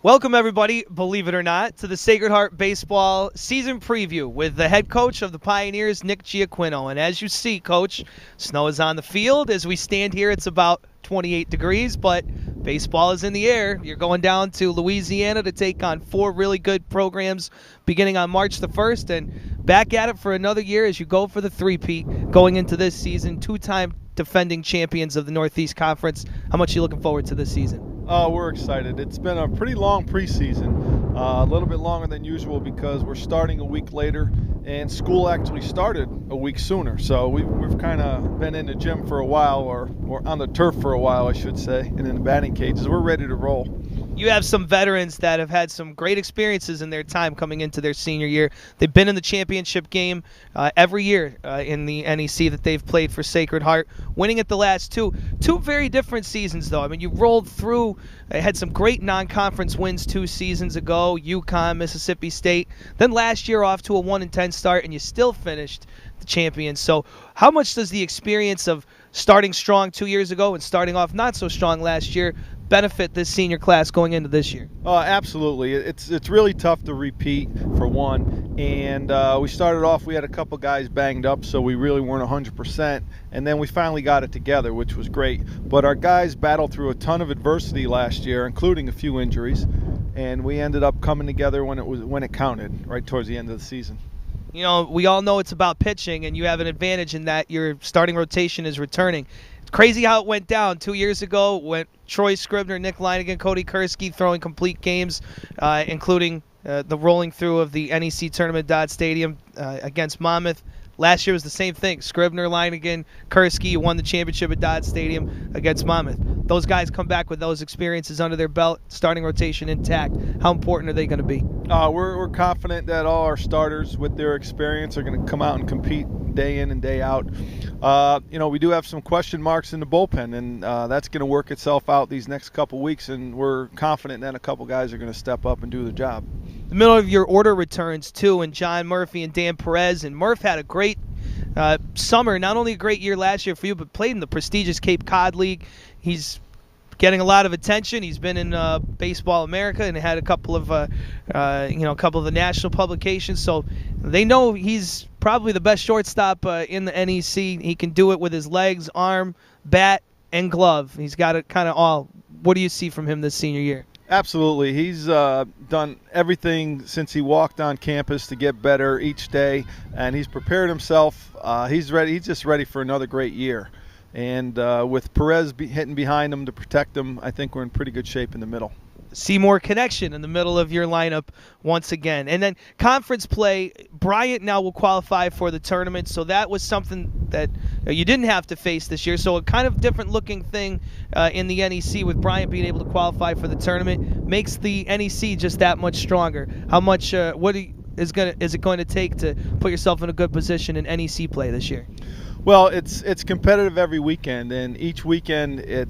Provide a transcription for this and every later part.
Welcome, everybody, believe it or not, to the Sacred Heart Baseball season preview with the head coach of the Pioneers, Nick Giaquinto. And as you see, Coach, snow is on the field. As we stand here, it's about 28 degrees, but baseball is in the air. You're going down to Louisiana to take on 4 really good programs beginning on March the 1st, and back at it for another year as you go for the three-peat going into this season. 2-time defending champions of the Northeast Conference. How much are you looking forward to this season? We're excited. It's been a pretty long preseason, a little bit longer than usual because we're starting a week later, and school actually started a week sooner. So we've kind of been in the gym for a while, or on the turf for a while, I should say, and in the batting cages. We're ready to roll. You have some veterans that have had some great experiences in their time coming into their senior year. They've been in the championship game every year in the NEC that they've played for Sacred Heart, winning at the last two. Two very different seasons, though. I mean, you rolled through, had some great non-conference wins 2 seasons ago, UConn, Mississippi State. Then last year off to a 1-10 start, and you still finished the champions. So how much does the experience of starting strong 2 years ago and starting off not so strong last year benefit this senior class going into this year? Absolutely. It's really tough to repeat, for one. And we started off, we had a couple guys banged up, so we really weren't 100%. And then we finally got it together, which was great. But our guys battled through a ton of adversity last year, including a few injuries. And we ended up coming together when it counted, right towards the end of the season. You know, we all know it's about pitching, and you have an advantage in that your starting rotation is returning. It's crazy how it went down. 2 years ago, went Troy Scribner, Nick Leinigan, Cody Kursky throwing complete games, including the rolling through of the NEC tournament at Dodd Stadium against Monmouth. Last year was the same thing. Scribner, Leinigan, Kursky won the championship at Dodd Stadium against Monmouth. Those guys come back with those experiences under their belt, starting rotation intact. How important are they going to be? We're confident that all our starters with their experience are going to come out and compete day in and day out. We do have some question marks in the bullpen, and that's going to work itself out these next couple weeks, and we're confident that a couple guys are going to step up and do the job. The middle of your order returns, too, and John Murphy and Dan Perez. And Murph had a great summer, not only a great year last year for you, but played in the prestigious Cape Cod League. He's getting a lot of attention. He's been in Baseball America and had a couple of the national publications. So they know he's probably the best shortstop in the NEC. He can do it with his legs, arm, bat, and glove. He's got it kind of all. What do you see from him this senior year? Absolutely. He's done everything since he walked on campus to get better each day, and he's prepared himself. He's ready. He's just ready for another great year. And with Perez hitting behind him to protect him, I think we're in pretty good shape in the middle. Seymour connection in the middle of your lineup once again. And then conference play, Bryant now will qualify for the tournament, so that was something that you didn't have to face this year. So a kind of different looking thing in the NEC with Bryant being able to qualify for the tournament makes the NEC just that much stronger. How much, is it going to take to put yourself in a good position in NEC play this year? Well, it's competitive every weekend, and each weekend it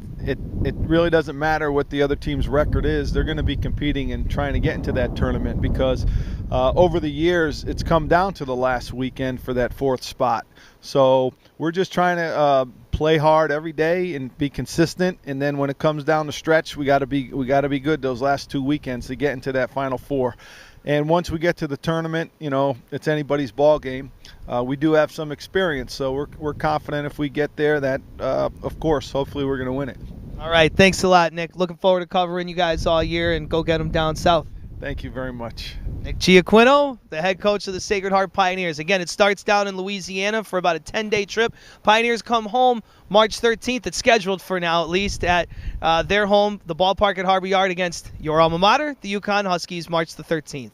really doesn't matter what the other team's record is. They're going to be competing and trying to get into that tournament because over the years it's come down to the last weekend for that 4th spot. So we're just trying to play hard every day and be consistent, and then when it comes down the stretch, we got to be good those last 2 weekends to get into that Final Four. And once we get to the tournament, it's anybody's ball game. We do have some experience, so we're confident if we get there that, of course, hopefully we're going to win it. All right, thanks a lot, Nick. Looking forward to covering you guys all year, and go get them down south. Thank you very much. Nick Giaquinto, the head coach of the Sacred Heart Pioneers. Again, it starts down in Louisiana for about a 10-day trip. Pioneers come home March 13th. It's scheduled for now, at least, at their home, the ballpark at Harbor Yard, against your alma mater, the UConn Huskies, March the 13th.